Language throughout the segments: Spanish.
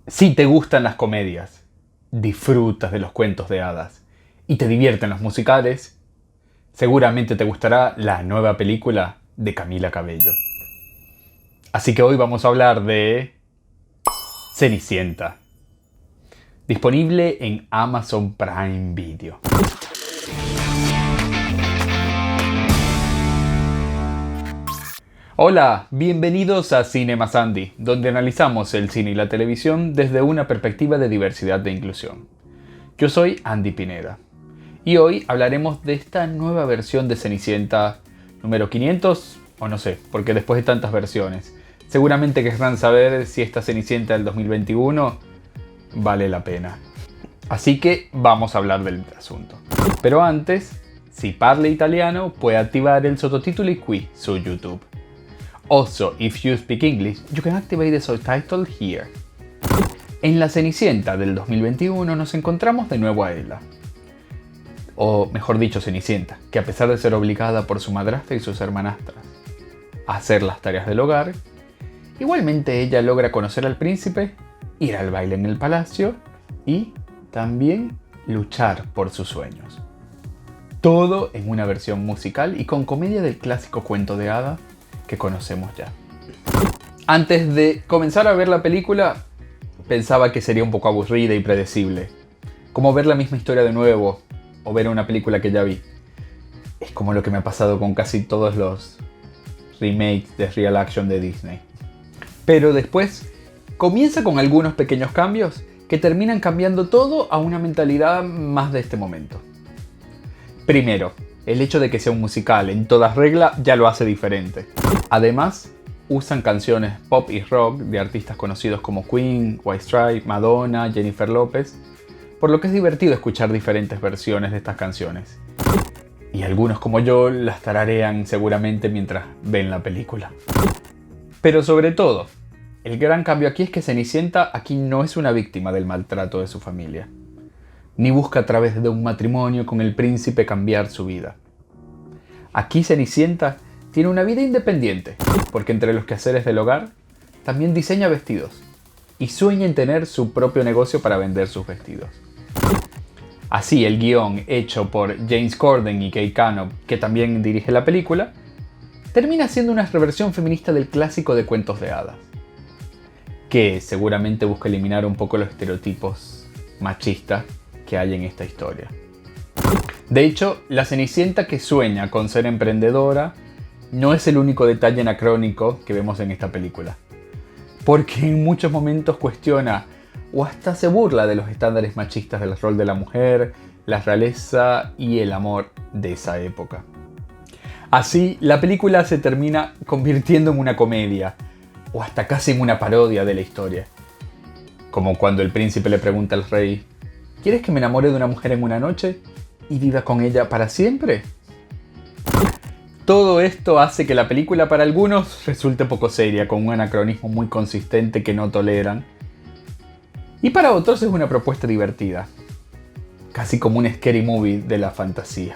Si te gustan las comedias, disfrutas de los cuentos de hadas y te divierten los musicales, seguramente te gustará la nueva película de Camila Cabello. Así que hoy vamos a hablar de Cenicienta, disponible en Amazon Prime Video. Hola, bienvenidos a Cinema Sandy, donde analizamos el cine y la televisión desde una perspectiva de diversidad e inclusión. Yo soy Andy Pineda, y hoy hablaremos de esta nueva versión de Cenicienta número 500, o no sé, porque después de tantas versiones, seguramente querrán saber si esta Cenicienta del 2021 vale la pena. Así que vamos a hablar del asunto. Pero antes, si parla italiano, puede activar el sottotitoli qui su YouTube. Also, if you speak English, you can activate the subtitle here. En La Cenicienta del 2021 nos encontramos de nuevo a Ella. O mejor dicho, Cenicienta, que a pesar de ser obligada por su madrastra y sus hermanastras a hacer las tareas del hogar, igualmente ella logra conocer al príncipe, ir al baile en el palacio y también luchar por sus sueños. Todo en una versión musical y con comedia del clásico cuento de hadas que conocemos ya. Antes de comenzar a ver la película, pensaba que sería un poco aburrida y predecible. Como ver la misma historia de nuevo, o ver una película que ya vi. Es como lo que me ha pasado con casi todos los remakes de Real Action de Disney. Pero después, comienza con algunos pequeños cambios que terminan cambiando todo a una mentalidad más de este momento. Primero, el hecho de que sea un musical en toda regla ya lo hace diferente. Además, usan canciones pop y rock de artistas conocidos como Queen, White Stripes, Madonna, Jennifer Lopez, por lo que es divertido escuchar diferentes versiones de estas canciones. Y algunos como yo las tararean seguramente mientras ven la película. Pero sobre todo, el gran cambio aquí es que Cenicienta aquí no es una víctima del maltrato de su familia, ni busca a través de un matrimonio con el príncipe cambiar su vida. Aquí Cenicienta tiene una vida independiente, porque entre los quehaceres del hogar, también diseña vestidos y sueña en tener su propio negocio para vender sus vestidos. Así, el guión hecho por James Corden y Kate Canop, que también dirige la película, termina siendo una reversión feminista del clásico de cuentos de hadas, que seguramente busca eliminar un poco los estereotipos machistas que hay en esta historia. De hecho, la Cenicienta que sueña con ser emprendedora no es el único detalle anacrónico que vemos en esta película, porque en muchos momentos cuestiona o hasta se burla de los estándares machistas del rol de la mujer, la realeza y el amor de esa época. Así, la película se termina convirtiendo en una comedia, o hasta casi en una parodia de la historia. Como cuando el príncipe le pregunta al rey: ¿quieres que me enamore de una mujer en una noche y viva con ella para siempre? Todo esto hace que la película para algunos resulte poco seria, con un anacronismo muy consistente que no toleran. Y para otros es una propuesta divertida, casi como un scary movie de la fantasía.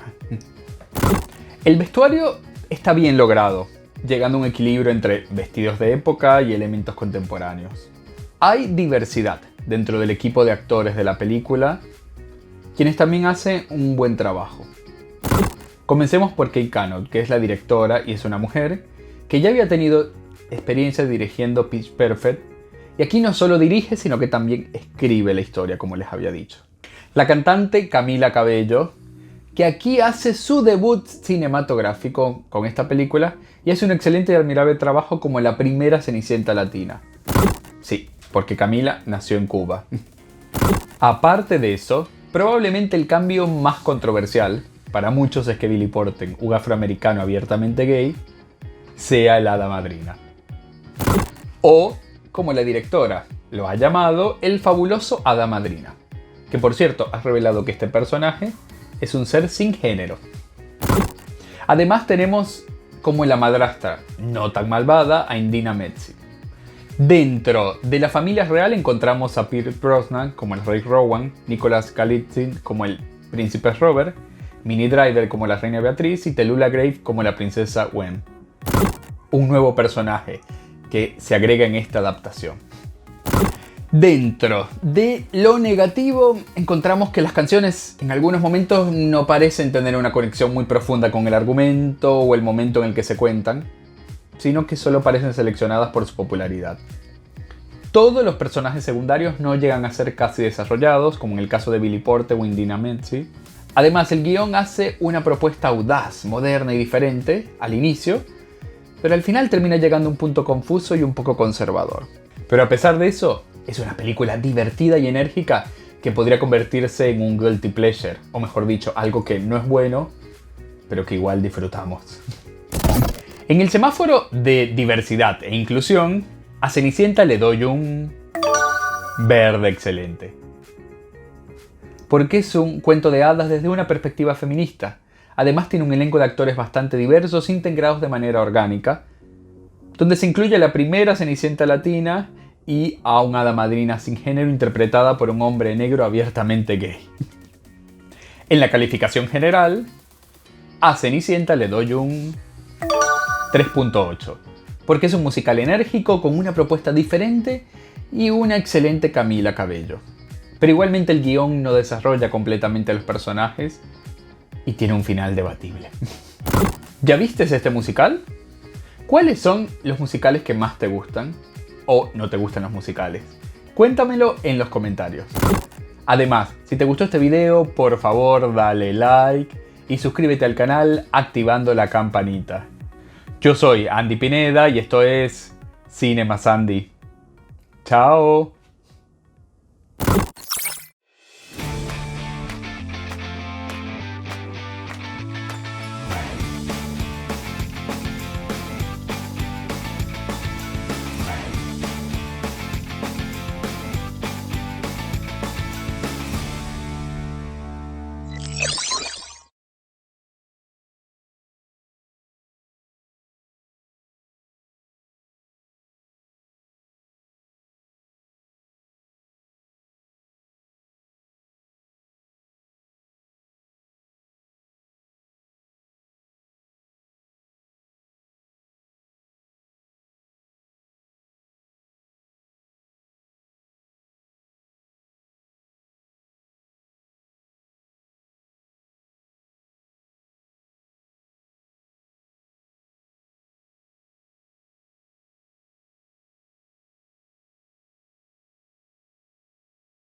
El vestuario está bien logrado, llegando a un equilibrio entre vestidos de época y elementos contemporáneos. Hay diversidad dentro del equipo de actores de la película, quienes también hacen un buen trabajo. Comencemos por Kate Canop, que es la directora y es una mujer que ya había tenido experiencia dirigiendo Pitch Perfect, y aquí no solo dirige, sino que también escribe la historia, como les había dicho. La cantante Camila Cabello, que aquí hace su debut cinematográfico con esta película y hace un excelente y admirable trabajo como la primera Cenicienta latina. Sí, porque Camila nació en Cuba. Aparte de eso, probablemente el cambio más controversial para muchos es que Billy Porten, un afroamericano abiertamente gay, sea el hada madrina. O, como la directora lo ha llamado, el fabuloso hada madrina, que por cierto ha revelado que este personaje es un ser sin género. Además tenemos como la madrastra no tan malvada a Indina Metzi. Dentro de la familia real encontramos a Pierce Brosnan como el rey Rowan, Nicholas Kalitzin como el príncipe Robert, Minnie Driver como la reina Beatriz y Tallulah Graves como la princesa Gwen. Un nuevo personaje que se agrega en esta adaptación. Dentro de lo negativo, encontramos que las canciones en algunos momentos no parecen tener una conexión muy profunda con el argumento o el momento en el que se cuentan, sino que solo parecen seleccionadas por su popularidad. Todos los personajes secundarios no llegan a ser casi desarrollados, como en el caso de Billy Porter o Indina Menzel. Además, el guión hace una propuesta audaz, moderna y diferente al inicio, pero al final termina llegando a un punto confuso y un poco conservador. Pero a pesar de eso, es una película divertida y enérgica que podría convertirse en un guilty pleasure, o mejor dicho, algo que no es bueno, pero que igual disfrutamos. En el semáforo de diversidad e inclusión, a Cenicienta le doy un verde excelente. Porque es un cuento de hadas desde una perspectiva feminista. Además tiene un elenco de actores bastante diversos, integrados de manera orgánica, donde se incluye a la primera Cenicienta latina y a una hada madrina sin género interpretada por un hombre negro abiertamente gay. En la calificación general, a Cenicienta le doy un 3.8, porque es un musical enérgico con una propuesta diferente y una excelente Camila Cabello. Pero igualmente el guión no desarrolla completamente a los personajes y tiene un final debatible. ¿Ya viste este musical? ¿Cuáles son los musicales que más te gustan? ¿O no te gustan los musicales? Cuéntamelo en los comentarios. Además, si te gustó este video, por favor dale like y suscríbete al canal activando la campanita. Yo soy Andy Pineda y esto es Cine más Andy. ¡Chao!